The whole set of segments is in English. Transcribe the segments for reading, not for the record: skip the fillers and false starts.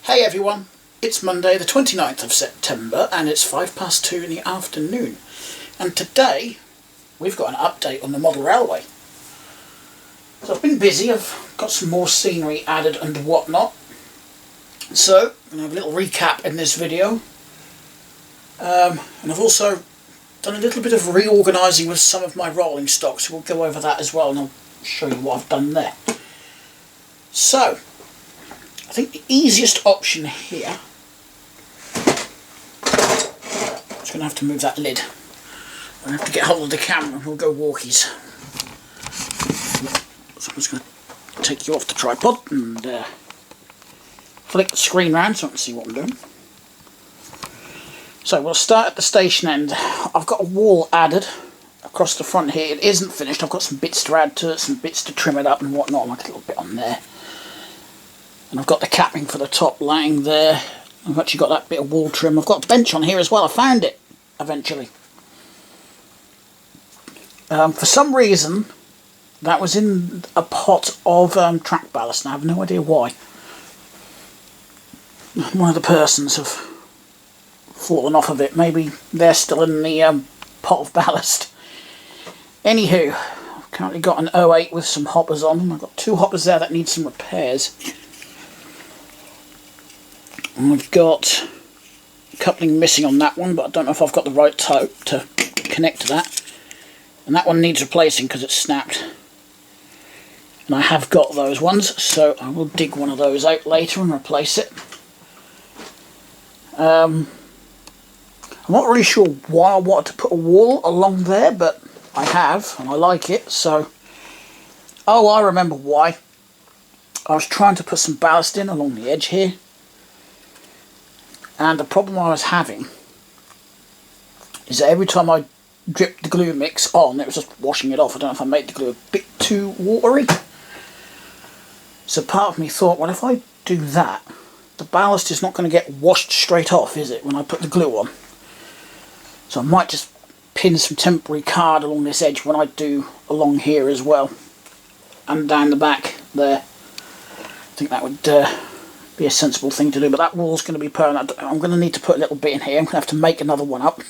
Hey everyone, it's Monday the 29th of September and it's 2:05 in the afternoon, and today we've got an update on the model railway. So I've been busy, I've got some more scenery added and whatnot, so I'm going to have a little recap in this video, and I've also done a little bit of reorganising with some of my rolling stock, so we'll go over that as well and I'll show you what I've done there. So I think the easiest option here, I'm just going to have to move that lid. I have to get hold of the camera and we'll go walkies. So I'm just going to take you off the tripod and flick the screen round so I can see what I'm doing. So we'll start at the station end. I've got a wall added across the front here. It isn't finished. I've got some bits to add to it, some bits to trim it up and whatnot, like a little bit on there. And I've got the capping for the top laying there. I've actually got that bit of wall trim. I've got a bench on here as well. I found it eventually. For some reason, that was in a pot of track ballast, and I have no idea why. One of the persons have fallen off of it. Maybe they're still in the pot of ballast. Anywho, I've currently got an 08 with some hoppers on them. I've got two hoppers there that need some repairs. I've got coupling missing on that one, but I don't know if I've got the right type to connect to that. And that one needs replacing because it's snapped. And I have got those ones, so I will dig one of those out later and replace it. I'm not really sure why I wanted to put a wall along there, but I have, and I like it, so... Oh, I remember why. I was trying to put some ballast in along the edge here. And the problem I was having is that every time I dripped the glue mix on, it was just washing it off. I don't know if I made the glue a bit too watery. So part of me thought, well, if I do that, the ballast is not going to get washed straight off, is it, when I put the glue on? So I might just pin some temporary card along this edge when I do along here as well. And down the back there. I think that would be a sensible thing to do, but that wall's going to be permanent. I'm going to need to put a little bit in here. I'm going to have to make another one up.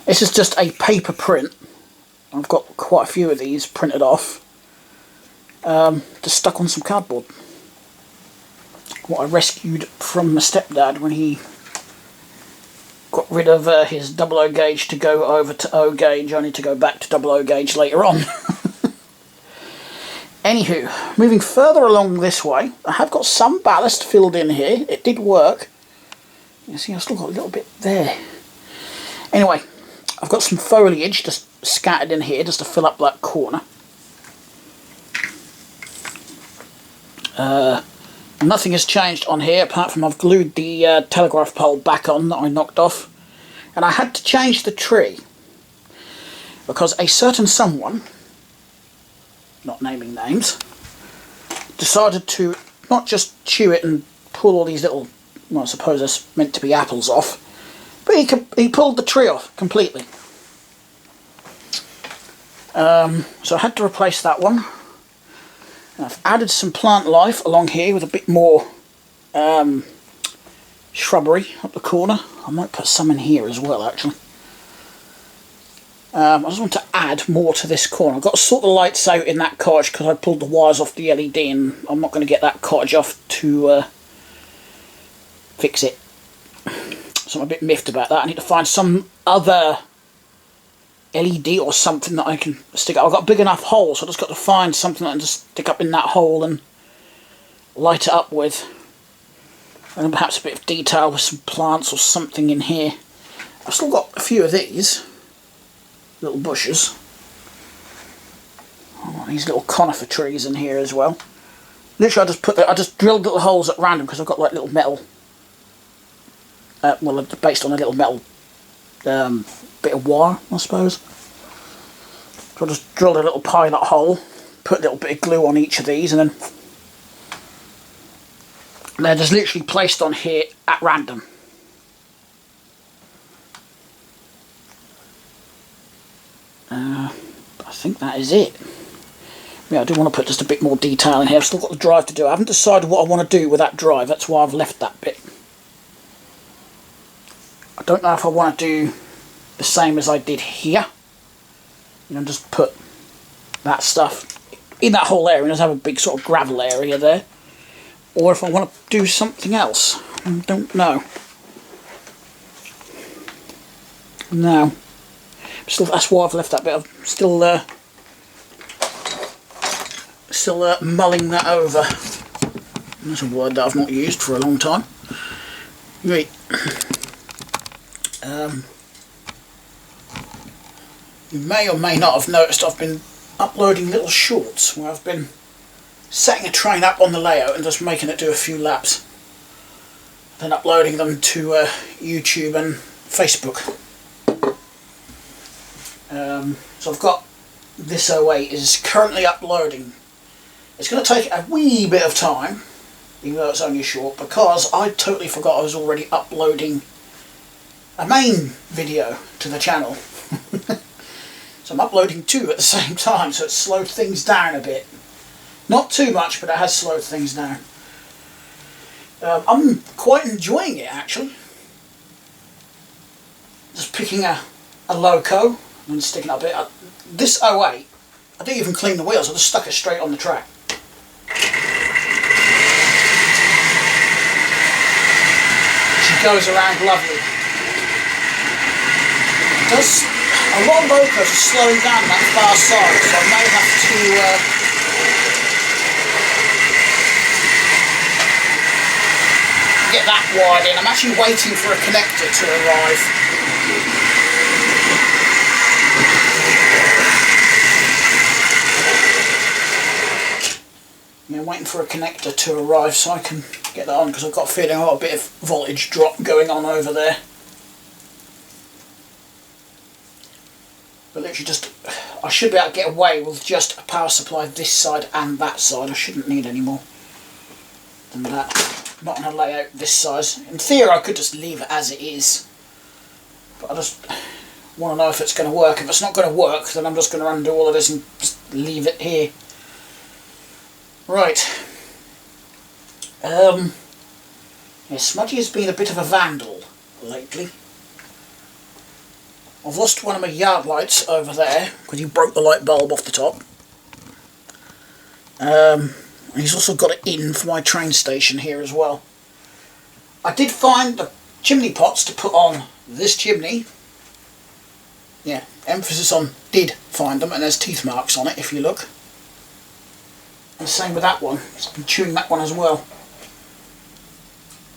This is just a paper print. I've got quite a few of these printed off, just stuck on some cardboard. What I rescued from my stepdad when he got rid of his 00 gauge to go over to O gauge, only to go back to 00 gauge later on. Anywho, moving further along this way, I have got some ballast filled in here. It did work. You see, I've still got a little bit there. Anyway, I've got some foliage just scattered in here just to fill up that corner. Nothing has changed on here apart from I've glued the telegraph pole back on that I knocked off. And I had to change the tree because a certain someone, not naming names, decided to not just chew it and pull all these little, well, I suppose that's meant to be apples off, but he pulled the tree off completely. So I had to replace that one. And I've added some plant life along here with a bit more shrubbery up the corner. I might put some in here as well, actually. I just want to add more to this corner. I've got to sort the lights out in that cottage because I pulled the wires off the LED and I'm not going to get that cottage off to fix it. So I'm a bit miffed about that. I need to find some other LED or something that I can stick up. I've got a big enough hole, so I've just got to find something that I can just stick up in that hole and light it up with. And perhaps a bit of detail with some plants or something in here. I've still got a few of these little bushes. I've got these little conifer trees in here as well. Literally, I just drilled little holes at random because I've got like little metal. Well, based on a little metal bit of wire, I suppose. So I just drilled a little pilot hole, put a little bit of glue on each of these, and then they're just literally placed on here at random. I think that is it. Yeah, I do want to put just a bit more detail in here. I've still got the drive to do. I haven't decided what I want to do with that drive. That's why I've left that bit. I don't know if I want to do the same as I did here. You know, just put that stuff in that whole area and just have a big sort of gravel area there. Or if I want to do something else. I don't know. No. Still, that's why I've left that bit. I'm still mulling that over. That's a word that I've not used for a long time. Right. You may or may not have noticed I've been uploading little shorts where I've been setting a train up on the layout and just making it do a few laps. Then uploading them to YouTube and Facebook. So I've got this 08 is currently uploading. It's going to take a wee bit of time, even though it's only short, because I totally forgot I was already uploading a main video to the channel. So I'm uploading two at the same time, so it's slowed things down a bit. Not too much, but it has slowed things down. I'm quite enjoying it, actually. Just picking a loco and sticking it a bit. This 08, I didn't even clean the wheels, I just stuck it straight on the track. She goes around lovely. A lot of locos are slowing down that far side, so I may have to get that wide in. I'm actually waiting for a connector to arrive. Yeah, I'm waiting for a connector to arrive so I can get that on, because I've got a feeling I've got a bit of voltage drop going on over there. But literally I should be able to get away with just a power supply this side and that side. I shouldn't need any more than that. Not on a layout this size. In theory I could just leave it as it is. But I just want to know if it's going to work. If it's not going to work, then I'm just going to undo all of this and just leave it here. Right. Yeah, Smudgy has been a bit of a vandal lately. I've lost one of my yard lights over there because he broke the light bulb off the top. He's also got it in for my train station here as well. I did find the chimney pots to put on this chimney. Yeah, emphasis on did find them, and there's teeth marks on it if you look. And the same with that one. I've been chewing that one as well.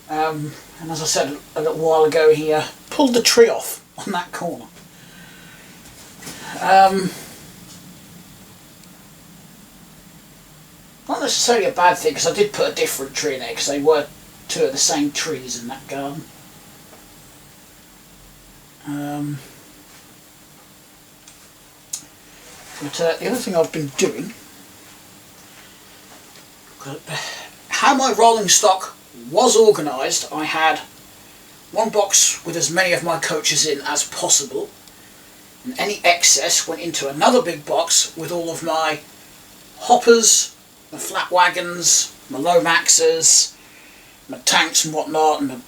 And as I said a little while ago, he pulled the tree off on that corner. Not necessarily a bad thing, because I did put a different tree in there, because they were two of the same trees in that garden. But the other thing I've been doing, how my rolling stock was organised, I had one box with as many of my coaches in as possible, and any excess went into another big box with all of my hoppers, my flat wagons, my low maxes, my tanks and whatnot, and my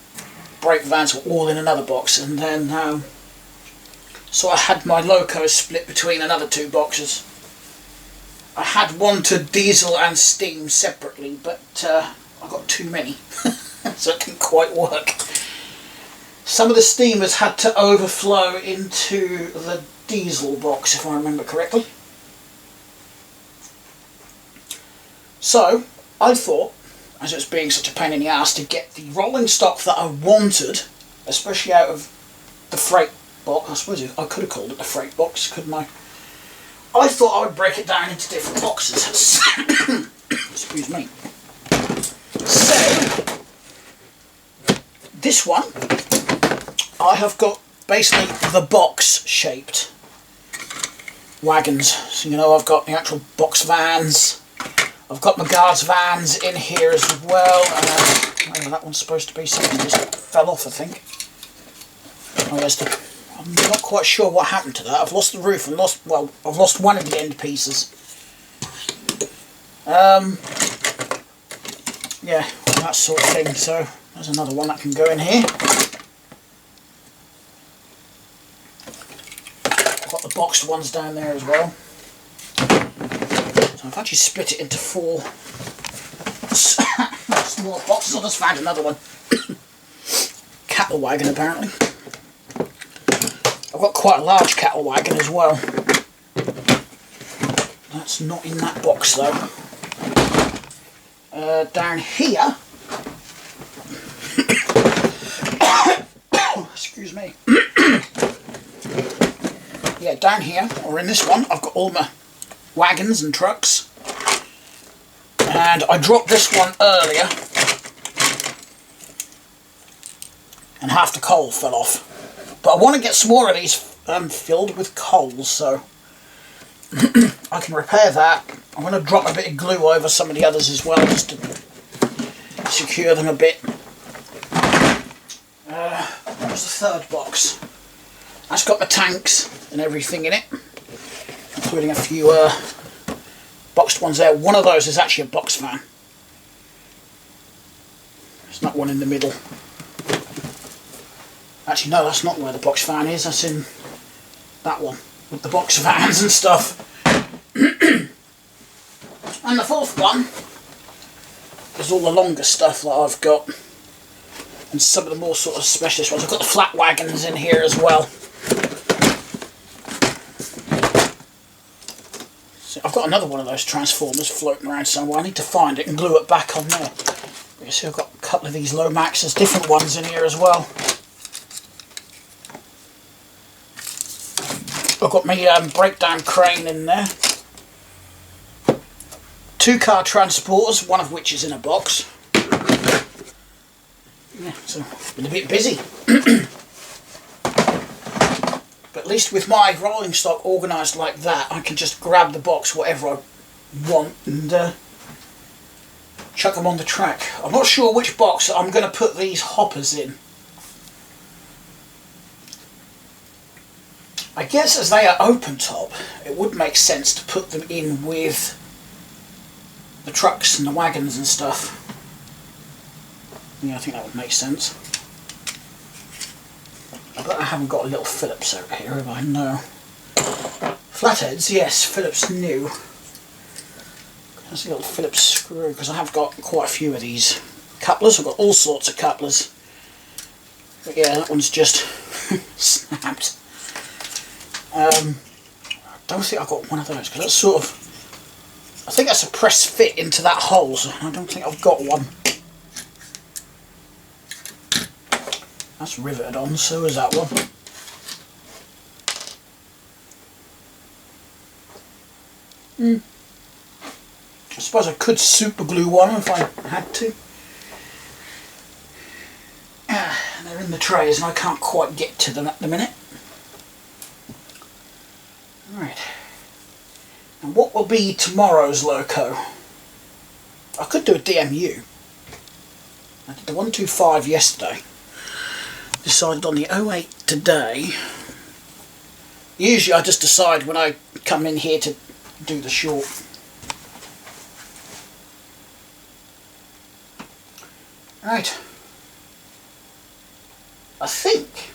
brake vans were all in another box. And then so I had my locos split between another two boxes. I had one to diesel and steam separately, but I got too many, so it didn't quite work. Some of the steamers had to overflow into the diesel box, if I remember correctly. So I thought, as it was being such a pain in the ass to get the rolling stock that I wanted, especially out of the freight box, I suppose I could have called it the freight box, couldn't I? I thought I would break it down into different boxes. Excuse me. So, this one, I have got basically the box shaped wagons. So, you know, I've got the actual box vans. I've got my guards vans in here as well. That one's supposed to be something that just fell off, I think. Oh, yes, I'm not quite sure what happened to that. I've lost the roof and I've lost one of the end pieces. Yeah, that sort of thing. So there's another one that can go in here. I've got the boxed ones down there as well. So I've actually split it into 4 small boxes. I just found another one. Cattle wagon apparently. I've got quite a large cattle wagon as well. That's not in that box though. Down here, excuse me. Yeah, down here, or in this one, I've got all my wagons and trucks. And I dropped this one earlier, and half the coal fell off. But I want to get some more of these filled with coal, so I can repair that. I'm going to drop a bit of glue over some of the others as well, just to secure them a bit. What's the third box? That's got my tanks and everything in it, including a few boxed ones there. One of those is actually a box fan. There's not one in the middle. Actually, no, that's not where the box fan is. That's in that one with the box fans and stuff. And the fourth one is all the longer stuff that I've got, and some of the more sort of specialist ones. I've got the flat wagons in here as well. So I've got another one of those transformers floating around somewhere. I need to find it and glue it back on there. You see, I've got a couple of these Lomax. There's different ones in here as well. I've got my breakdown crane in there. 2 car transporters, one of which is in a box. Yeah, so been a bit busy. But at least with my rolling stock organised like that, I can just grab the box, whatever I want, and chuck them on the track. I'm not sure which box I'm going to put these hoppers in. I guess as they are open top, it would make sense to put them in with the trucks and the wagons and stuff. Yeah, I think that would make sense. I bet I haven't got a little Phillips over here, have I? No. Flatheads, yes, Phillips new. There's a little Phillips screw, because I have got quite a few of these couplers. I've got all sorts of couplers. But yeah, that one's just snapped. I don't think I've got one of those, because that's sort of, I think that's a press fit into that hole, so I don't think I've got one. That's riveted on, so is that one. I suppose I could super glue one if I had to. They're in the trays and I can't quite get to them at the minute. Right. And what will be tomorrow's loco? I could do a DMU. I did the 125 yesterday. Decided on the 08 today. Usually I just decide when I come in here to do the short. Right. I think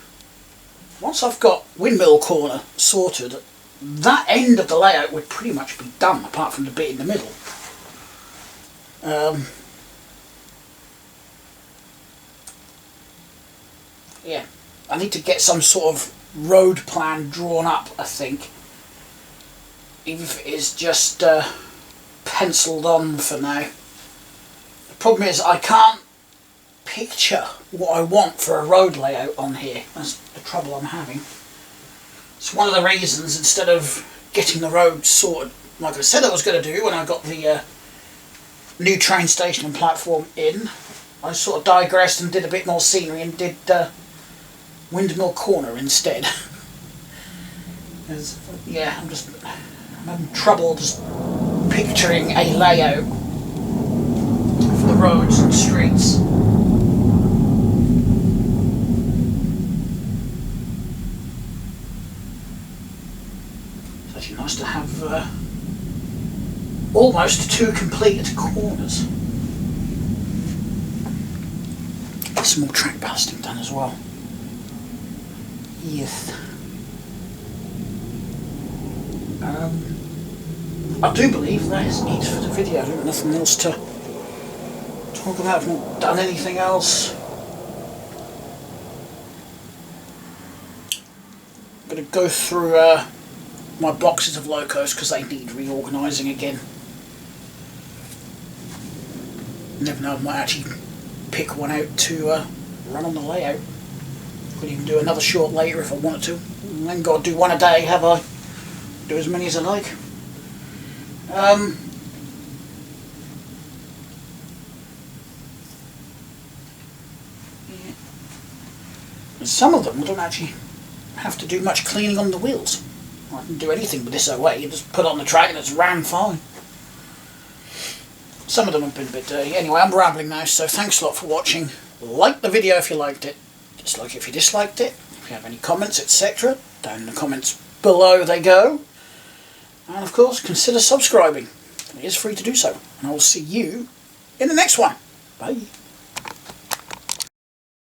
once I've got windmill corner sorted, that end of the layout would pretty much be done, apart from the bit in the middle. Yeah, I need to get some sort of road plan drawn up, I think. Even if it is just penciled on for now. The problem is I can't picture what I want for a road layout on here. That's the trouble I'm having. It's one of the reasons, instead of getting the road sorted like I said I was going to do when I got the new train station and platform in, I sort of digressed and did a bit more scenery and did Windmill Corner instead. Yeah, I'm having trouble just picturing a layout for the roads and streets. It's actually nice to have almost 2 completed corners. Get some more track ballasting done as well. Yes. I do believe that is it for the video. I've got nothing else to talk about. I've not done anything else. I'm going to go through my boxes of locos because they need reorganising again. Never know, I might actually pick one out to run on the layout. Could even do another short later if I wanted to. And then got to do one a day, have I? Do as many as I like. Some of them I don't actually have to do much cleaning on the wheels. I can do anything with this away. You just put it on the track and it's ran fine. Some of them have been a bit dirty. Anyway, I'm rambling now, so thanks a lot for watching. Like the video if you liked it. Dislike it if you disliked it. If you have any comments, etc., down in the comments below they go. And of course, consider subscribing. It is free to do so. And I will see you in the next one. Bye.